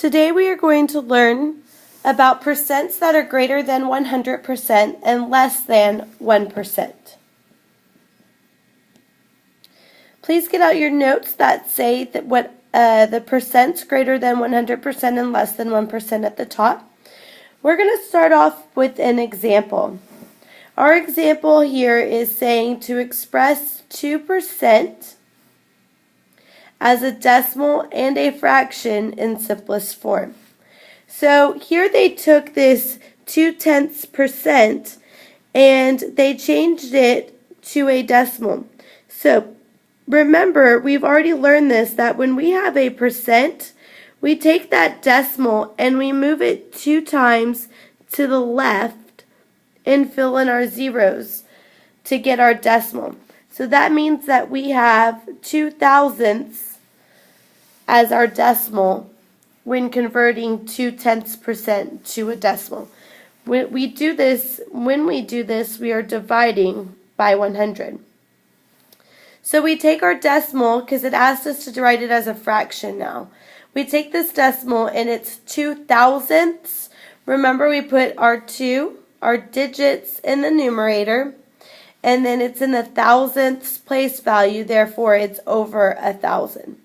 Today we are going to learn about percents that are greater than 100% and less than 1%. Please get out your notes that say that what the percents greater than 100% and less than 1% at the top. We're going to start off with an example. Our example here is saying to express 2% as a decimal and a fraction in simplest form. So here they took this 0.2% and they changed it to a decimal. So remember, we've already learned this, that when we have a percent, we take that decimal and we move it 2 times to the left and fill in our zeros to get our decimal. So that means that we have 2 thousandths as our decimal when converting 0.2% to a decimal. When we do this, we are dividing by 100. So we take our decimal, because it asked us to write it as a fraction now. We take this decimal and it's 2 thousandths. Remember, we put our digits in the numerator, and then it's in the thousandths place value, therefore it's over 1,000.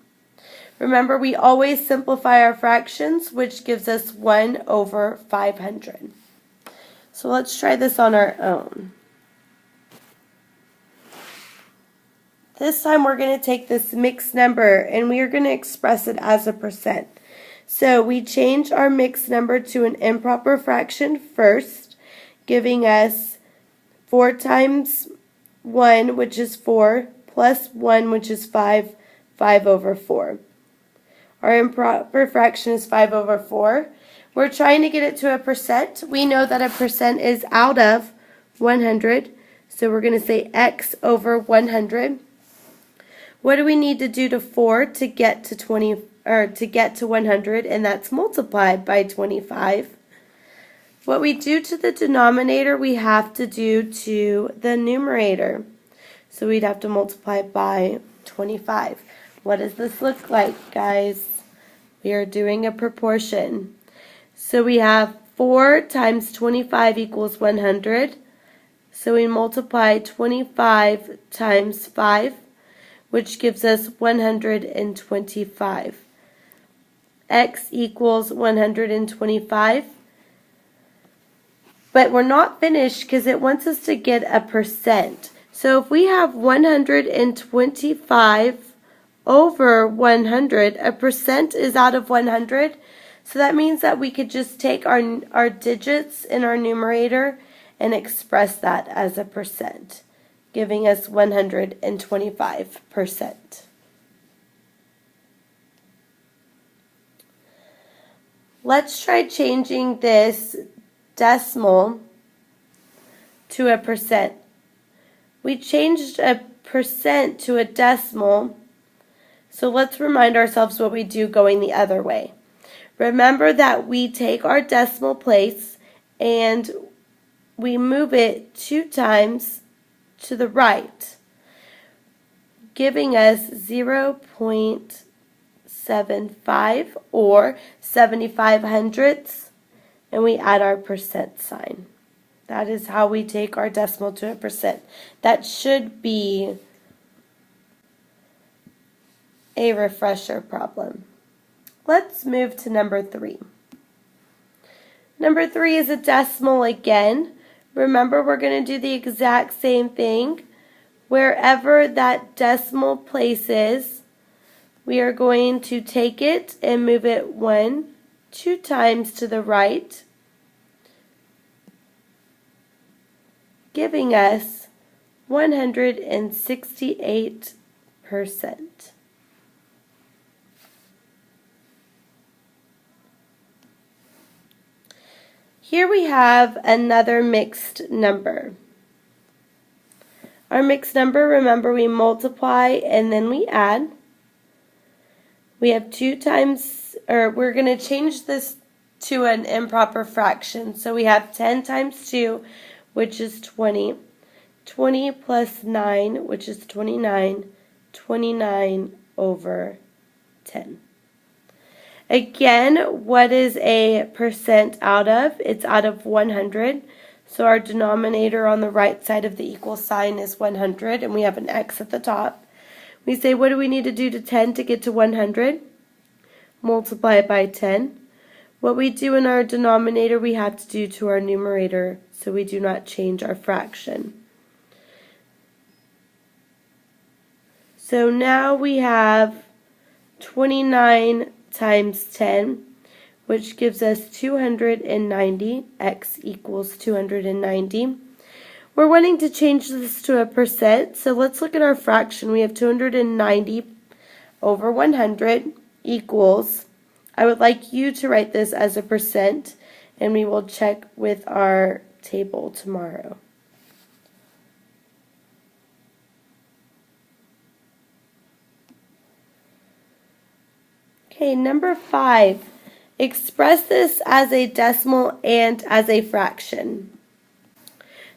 Remember, we always simplify our fractions, which gives us 1 over 500. So let's try this on our own. This time we're going to take this mixed number and we are going to express it as a percent. So we change our mixed number to an improper fraction first, giving us 4 times 1, which is 4, plus 1, which is 5 over 4. Our improper fraction is 5 over 4. We're trying to get it to a percent. We know that a percent is out of 100, so we're going to say x over 100. What do we need to do to 4 to get to 100? And that's multiplied by 25. What we do to the denominator, we have to do to the numerator. So we'd have to multiply by 25. What does this look like, guys? We are doing a proportion. So we have 4 times 25 equals 100. So we multiply 25 times 5, which gives us 125. X equals 125. But we're not finished because it wants us to get a percent. So if we have 125 over 100, a percent is out of 100. So that means that we could just take our digits in our numerator and express that as a percent, giving us 125%. Let's try changing this decimal to a percent. We changed a percent to a decimal, so let's remind ourselves what we do going the other way. Remember that we take our decimal place and we move it 2 times to the right, giving us 0.75 or 75 hundredths, and we add our percent sign. That is how we take our decimal to a percent. That should be a refresher problem. Let's move to number 3. Number 3 is a decimal again. Remember, we're going to do the exact same thing. Wherever that decimal place is, we are going to take it and move it 2 times to the right, giving us 168%. Here we have another mixed number. Our mixed number, remember, we multiply and then we add. We have 2 times, or we're going to change this to an improper fraction. So we have 10 times 2, which is 20. 20 plus 9, which is 29. 29 over 10. Again, what is a percent out of? It's out of 100. So our denominator on the right side of the equal sign is 100, and we have an x at the top. We say, what do we need to do to 10 to get to 100? Multiply it by 10. What we do in our denominator, we have to do to our numerator, so we do not change our fraction. So now we have 29 times 10, which gives us 290. X equals 290. We're wanting to change this to a percent, so let's look at our fraction. We have 290 over 100 equals, I would like you to write this as a percent, and we will check with our table tomorrow. Okay, number 5. Express this as a decimal and as a fraction.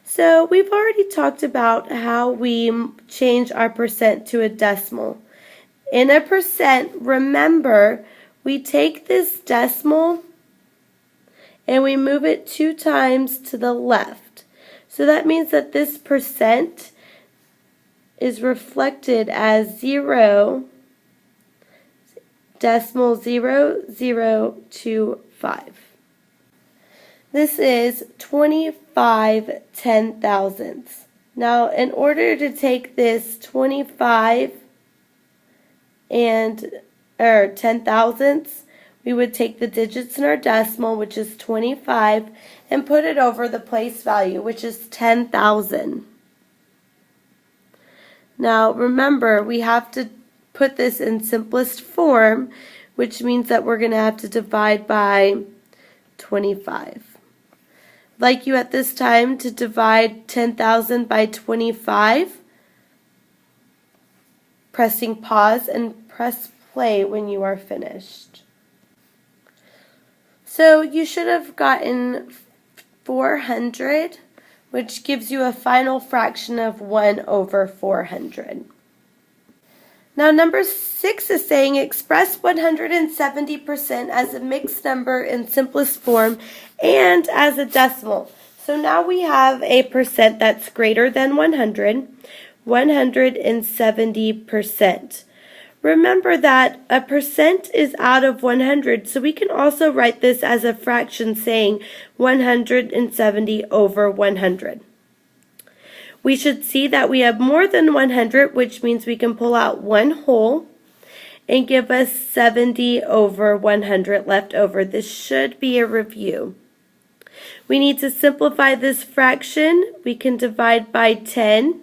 So we've already talked about how we change our percent to a decimal. In a percent, remember, we take this decimal and we move it 2 times to the left. So that means that this percent is reflected as 0.0025. This is 25 ten-thousandths. Now, in order to take this 25 and ten-thousandths, we would take the digits in our decimal, which is 25, and put it over the place value, which is 10,000. Now, remember, we have to put this in simplest form, which means that we're going to have to divide by 25. I'd like you at this time to divide 10,000 by 25, pressing pause and press play when you are finished. So you should have gotten 400, which gives you a final fraction of 1 over 400. Now number 6 is saying express 170% as a mixed number in simplest form and as a decimal. So now we have a percent that's greater than 100, 170%. Remember that a percent is out of 100, so we can also write this as a fraction saying 170 over 100. We should see that we have more than 100, which means we can pull out one whole and give us 70 over 100 left over. This should be a review. We need to simplify this fraction. We can divide by 10,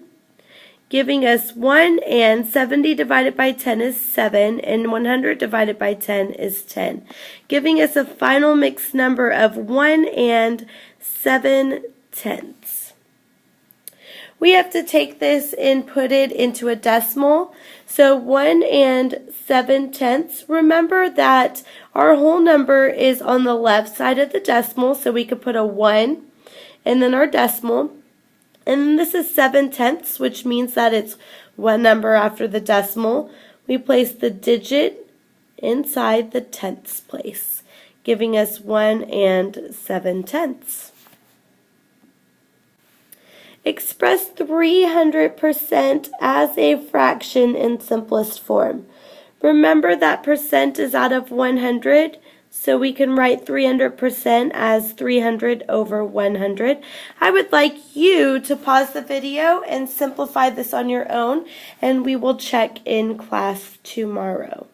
giving us 1, and 70 divided by 10 is 7, and 100 divided by 10 is 10, giving us a final mixed number of 1 and 7/10. We have to take this and put it into a decimal. So 1 and 7/10. Remember that our whole number is on the left side of the decimal, so we could put a 1 and then our decimal. And this is 7/10, which means that it's one number after the decimal. We place the digit inside the tenths place, giving us 1 and 7/10. Express 300% as a fraction in simplest form. Remember that percent is out of 100, so we can write 300% as 300 over 100. I would like you to pause the video and simplify this on your own, and we will check in class tomorrow.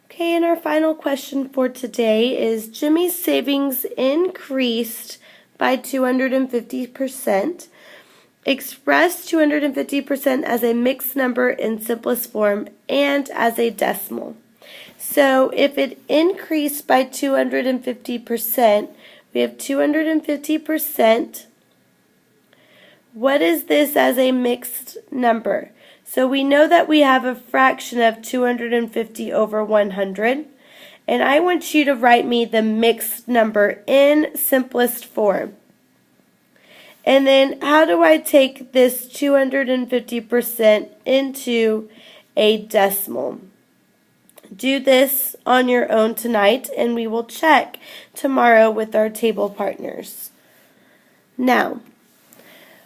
Okay, and our final question for today is Jimmy's savings increased by 250%. Express 250% as a mixed number in simplest form and as a decimal. So if it increased by 250%, we have 250%. What is this as a mixed number? So we know that we have a fraction of 250 over 100, and I want you to write me the mixed number in simplest form. And then how do I take this 250% into a decimal? Do this on your own tonight, and we will check tomorrow with our table partners. Now,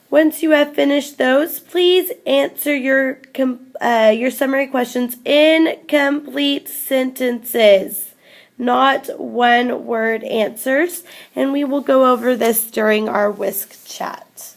once you have finished those, please answer your summary questions in complete sentences, not one-word answers, and we will go over this during our Whisk chat.